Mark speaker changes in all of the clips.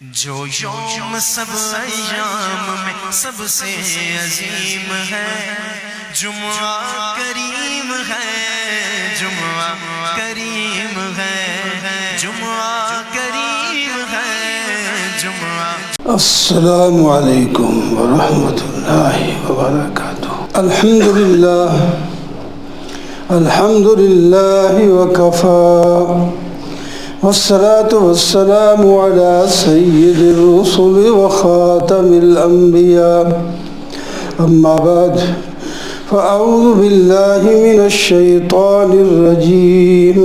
Speaker 1: جو یوم سب ایام میں سب سے عظیم ہے، جمعہ کریم ہے، جمعہ کریم ہے، جمعہ کریم ہے، جمعہ۔
Speaker 2: السلام علیکم ورحمۃ اللہ وبرکاتہ۔ الحمد للہ وکفی، والصلاة والسلام على سید الرسل وخاتم الانبیاء، اما بعد فاعوذ باللہ من الشیطان الرجیم،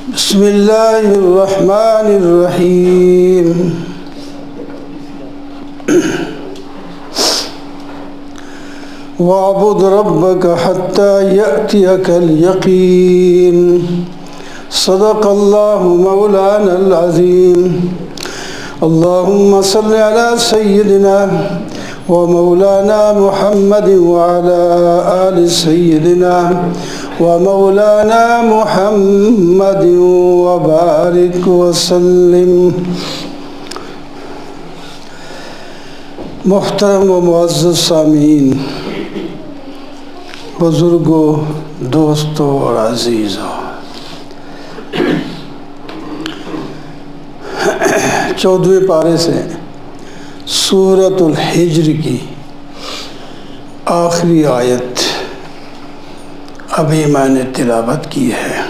Speaker 2: بسم اللہ الرحمن الرحیم۔ وَاعْبُدْ رَبَّكَ حَتَّى يَأْتِيَكَ الْيَقِينُ۔ صدق اللہ مولانا العظیم۔ اللہم صل علی سیدنا ومولانا محمد وعلى آل سیدنا ومولانا محمد وبارک وسلم۔ محترم و معزز سامعین، بزرگوں، دوستوں اور عزیزوں، 14ویں پارے سے سورۃ الحجر کی آخری آیت ابھی میں نے تلاوت کی ہے۔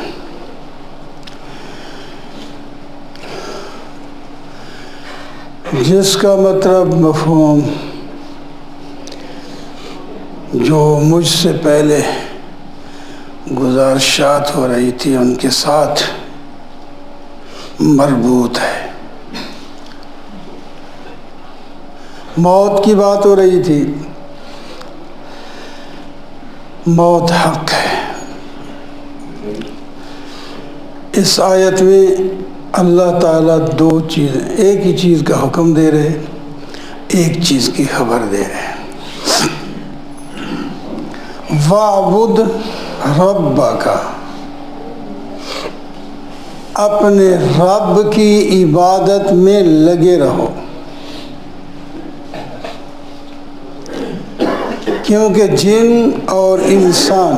Speaker 2: جس کا مطلب، مفہوم جو مجھ سے پہلے گزارشات ہو رہی تھی ان کے ساتھ مربوط ہے۔ موت کی بات ہو رہی تھی، موت حق ہے۔ اس آیت میں اللہ تعالیٰ دو چیزیں، ایک ہی چیز کا حکم دے رہے، ایک چیز کی خبر دے رہے۔ وَاعْبُدْ رَبَّكَ، اپنے رب کی عبادت میں لگے رہو، کیونکہ جن اور انسان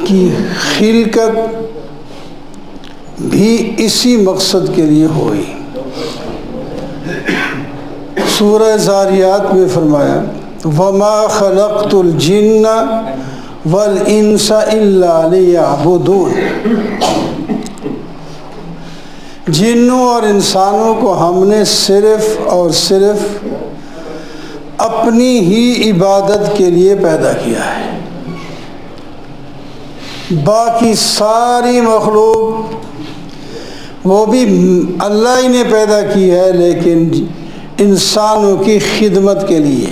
Speaker 2: کی خلقت بھی اسی مقصد کے لیے ہوئی۔ سورہ زاریات میں فرمایا وَمَا خَلَقْتُ الْجِنَّ وَالْإِنسَ إِلَّا لِيَعْبُدُونَ۔ جنوں اور انسانوں کو ہم نے صرف اور صرف اپنی ہی عبادت کے لیے پیدا کیا ہے۔ باقی ساری مخلوق وہ بھی اللہ ہی نے پیدا کی ہے، لیکن انسانوں کی خدمت کے لیے۔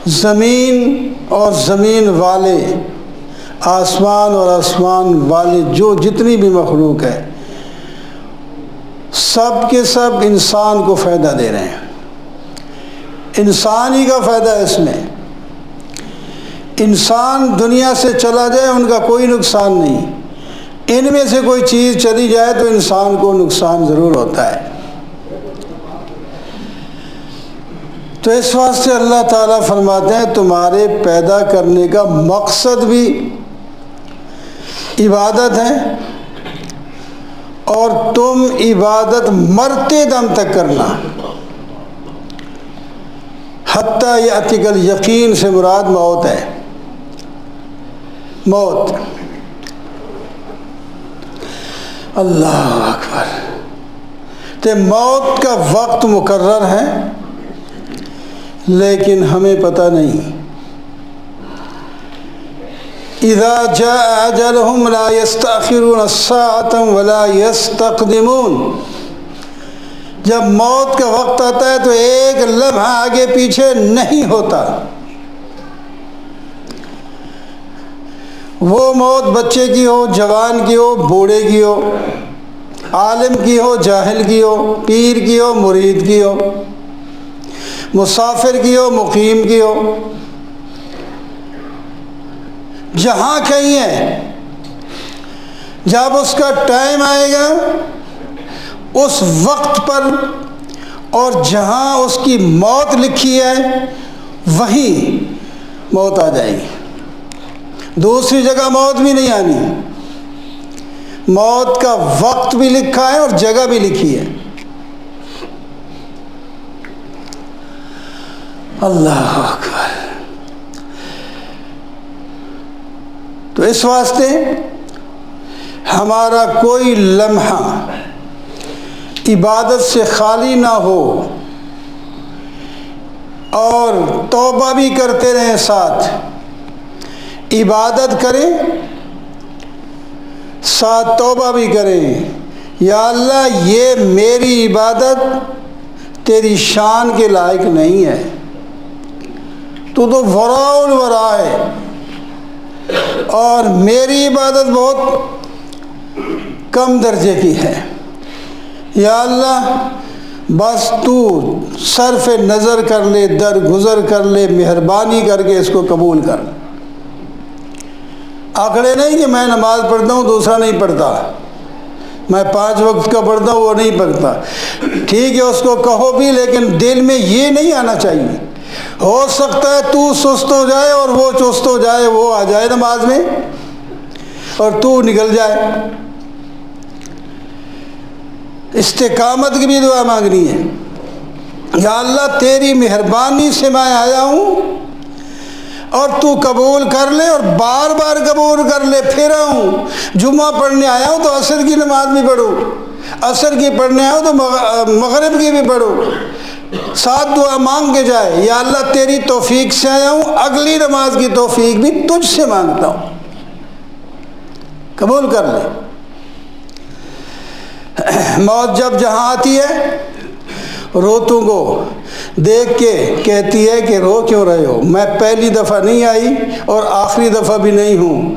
Speaker 2: زمین اور زمین والے، آسمان اور آسمان والے، جو جتنی بھی مخلوق ہے، سب کے سب انسان کو فائدہ دے رہے ہیں۔ انسان ہی کا فائدہ ہے اس میں۔ انسان دنیا سے چلا جائے ان کا کوئی نقصان نہیں، ان میں سے کوئی چیز چلی جائے تو انسان کو نقصان ضرور ہوتا ہے۔ تو اس واسطے اللہ تعالیٰ فرماتے ہیں تمہارے پیدا کرنے کا مقصد بھی عبادت ہے، اور تم عبادت مرتے دم تک کرنا۔ حتیٰ یأتیک الیقین سے مراد موت ہے۔ موت، اللہ اکبر۔ تو موت کا وقت مقرر ہے، لیکن ہمیں پتہ نہیں۔ اذا جاء اجلهم لا يستأخرون ساعة ولا يستقدمون۔ جب موت کا وقت آتا ہے تو ایک لمحہ آگے پیچھے نہیں ہوتا۔ وہ موت بچے کی ہو، جوان کی ہو، بوڑھے کی ہو، عالم کی ہو، جاہل کی ہو، پیر کی ہو، مرید کی ہو، مسافر کی ہو، مقیم کی ہو، جہاں کہیں ہے جب اس کا ٹائم آئے گا اس وقت پر اور جہاں اس کی موت لکھی ہے وہیں موت آ جائے گی، دوسری جگہ موت بھی نہیں آنی۔ موت کا وقت بھی لکھا ہے اور جگہ بھی لکھی ہے۔ اللہ اکبر۔ تو اس واسطے ہمارا کوئی لمحہ عبادت سے خالی نہ ہو اور توبہ بھی کرتے رہیں، ساتھ عبادت کریں ساتھ توبہ بھی کریں۔ یا اللہ یہ میری عبادت تیری شان کے لائق نہیں ہے، تو وراء الورا ہے، اور میری عبادت بہت کم درجے کی ہے۔ یا اللہ بس تو صرف نظر کر لے، درگزر کر لے، مہربانی کر کے اس کو قبول کر۔ آکڑے نہیں کہ میں نماز پڑھتا ہوں دوسرا نہیں پڑھتا، میں 5 وقت کا پڑھتا ہوں وہ نہیں پڑھتا، ٹھیک ہے اس کو کہو بھی، لیکن دل میں یہ نہیں آنا چاہیے۔ ہو سکتا ہے تو سست ہو جائے اور وہ چست ہو جائے، وہ آ جائے نماز میں اور تو نکل جائے۔ استقامت کی بھی دعا مانگنی ہے۔ یا اللہ تیری مہربانی سے میں آیا ہوں اور تو قبول کر لے، اور بار بار قبول کر لے۔ پھر آؤں، جمعہ پڑھنے آیا ہوں تو عصر کی نماز بھی پڑھو، عصر کی پڑھنے آیا ہوں تو مغرب کی بھی پڑھو، ساتھ دعا مانگ کے جائے۔ یا اللہ تیری توفیق سے آیا ہوں، اگلی نماز کی توفیق بھی تجھ سے مانگتا ہوں، قبول کر لے۔ موت جب جہاں آتی ہے روتوں کو دیکھ کے کہتی ہے کہ رو کیوں رہے ہو؟ میں پہلی دفعہ نہیں آئی اور آخری دفعہ بھی نہیں ہوں،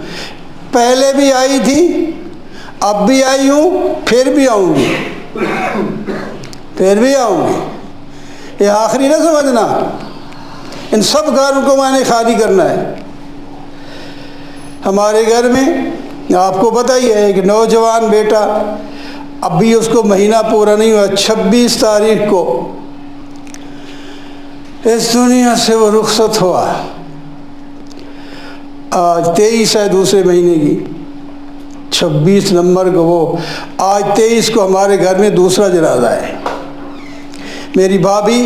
Speaker 2: پہلے بھی آئی تھی، اب بھی آئی ہوں، پھر بھی آؤں گی، پھر بھی آؤں گی۔ یہ آخری نہ سمجھنا، ان سب گھروں کو میں نے خالی کرنا ہے۔ ہمارے گھر میں آپ کو پتہ ہی ہے ایک نوجوان بیٹا، اب بھی اس کو مہینہ پورا نہیں ہوا، 26 تاریخ کو اس دنیا سے وہ رخصت ہوا۔ آج 23 ہے دوسرے مہینے کی، 26 نومبر کو وہ، آج 23 کو ہمارے گھر میں دوسرا جنازہ ہے۔ میری بھابھی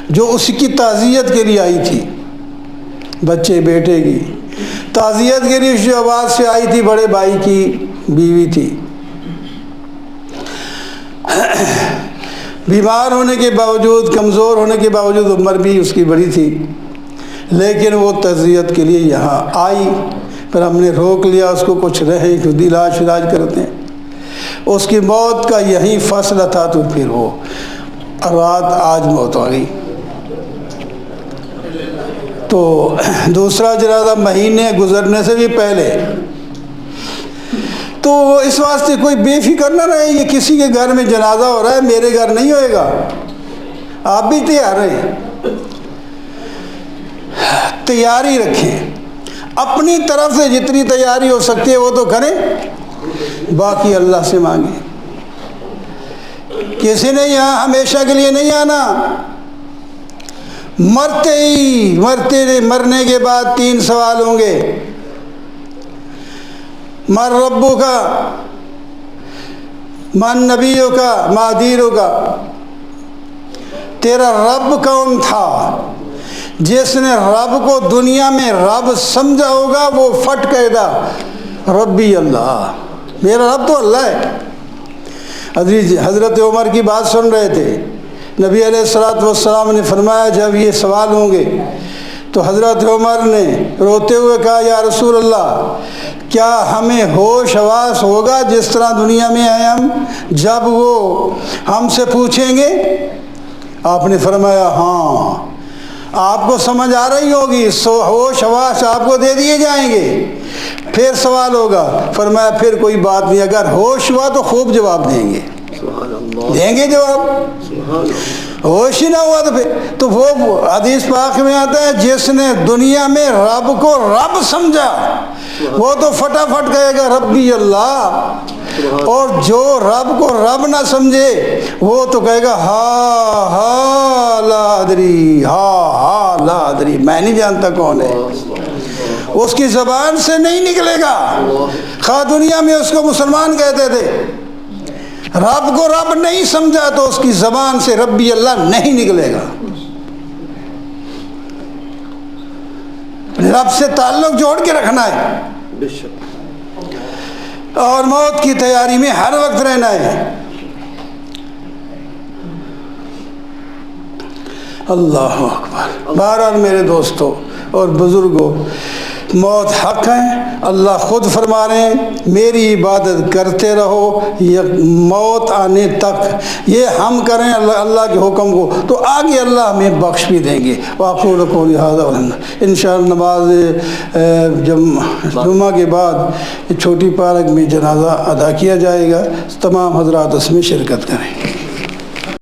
Speaker 2: جو اس کی تعزیت کے لیے آئی تھی، بچے بیٹے کی تعزیت کے لیے جو آواز سے آئی تھی، بڑے بھائی کی بیوی تھی، بیمار ہونے کے باوجود، کمزور ہونے کے باوجود، عمر بھی اس کی بڑی تھی، لیکن وہ تعزیت کے لیے یہاں آئی۔ پھر ہم نے روک لیا اس کو، کچھ رہے خود علاج کرتے ہیں۔ اس کی موت کا یہی فیصلہ تھا، تو پھر وہ رات آج موت آ گئی۔ تو دوسرا جنازہ مہینے گزرنے سے بھی پہلے۔ تو اس واسطے کوئی بے فکر نہ رہے، یہ کسی کے گھر میں جنازہ ہو رہا ہے میرے گھر نہیں ہوئے گا، آپ بھی تیار رہیں، تیاری رکھیں، اپنی طرف سے جتنی تیاری ہو سکتی ہے وہ تو کریں، باقی اللہ سے مانگیں۔ کسی نے یہاں ہمیشہ کے لیے نہیں آنا، مرنے کے بعد 3 سوال ہوں گے۔ من ربو کا، من نبیوں کا، ما دینوں کا، تیرا رب کون تھا؟ جس نے رب کو دنیا میں رب سمجھا ہوگا وہ فٹ کہے گا ربی اللہ، میرا رب تو اللہ ہے۔ حضرت عمر کی بات سن رہے تھے، نبی علیہ الصلوۃ والسلام نے فرمایا جب یہ سوال ہوں گے تو حضرت عمر نے روتے ہوئے کہا یا رسول اللہ، کیا ہمیں ہوش حواس ہوگا جس طرح دنیا میں آئے ہم، جب وہ ہم سے پوچھیں گے؟ آپ نے فرمایا ہاں، آپ کو سمجھ آ رہی ہوگی، ہوش حواس آپ کو دے دیے جائیں گے، پھر سوال ہوگا۔ فرمایا پھر کوئی بات نہیں، اگر ہوش ہوا تو خوب جواب دیں گے، دیں گے جواب، ہوش ہی نہ ہوا تو وہ حدیث پاک میں آتا ہے جس نے دنیا میں رب کو رب سمجھا، وہ تو فٹافٹ کہے گا ربی اللہ، اور جو رب کو رب نہ سمجھے وہ تو کہے گا ہا ہا لا ادری، ہا ہا لا ادری، میں نہیں جانتا کون ہے۔ اس کی زبان سے نہیں نکلے گا، خواہ دنیا میں اس کو مسلمان کہتے تھے، رب کو رب نہیں سمجھا تو اس کی زبان سے ربی اللہ نہیں نکلے گا۔ رب سے تعلق جوڑ کے رکھنا ہے، اور موت کی تیاری میں ہر وقت رہنا ہے۔ اللہ اکبر۔ بہرحال میرے دوستو اور بزرگوں، موت حق ہے، اللہ خود فرما رہے ہیں میری عبادت کرتے رہو موت آنے تک۔ یہ ہم کریں اللہ کے حکم کو تو آگے اللہ ہمیں بخش بھی دیں گے۔ واقعی قولی ھذا انشاءاللہ نماز جمعہ کے بعد چھوٹی پارک میں جنازہ ادا کیا جائے گا، تمام حضرات اس میں شرکت کریں۔